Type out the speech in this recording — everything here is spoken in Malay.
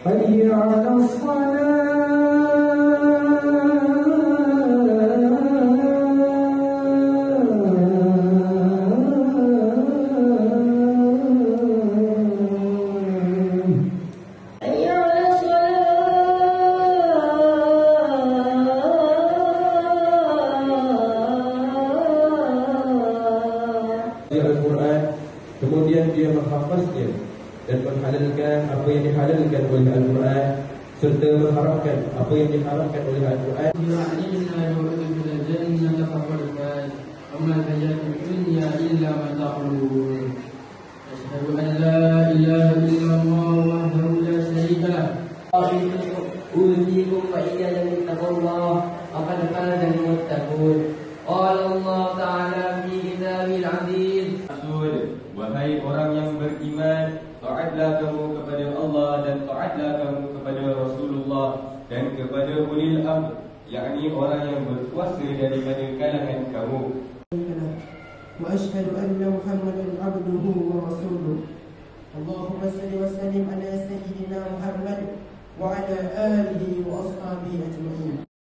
حي على Al-Quran, kemudian dia menghafaznya dan menghalalkan apa yang dihalalkan oleh Al-Quran serta mengharapkan apa yang diharapkan oleh Al-Quran. Wahai orang yang beriman, taatlah kamu kepada Allah dan taatlah kamu kepada Rasulullah dan kepada ulil amr, yakni orang yang berkuasa daripada kalangan kamu. Wa asyhadu anna Muhammadan abduhu wa rasuluh. Allahumma salli wa sallim ala sayyidina Muhammad wa ala alihi wa ashabihi ajma'in.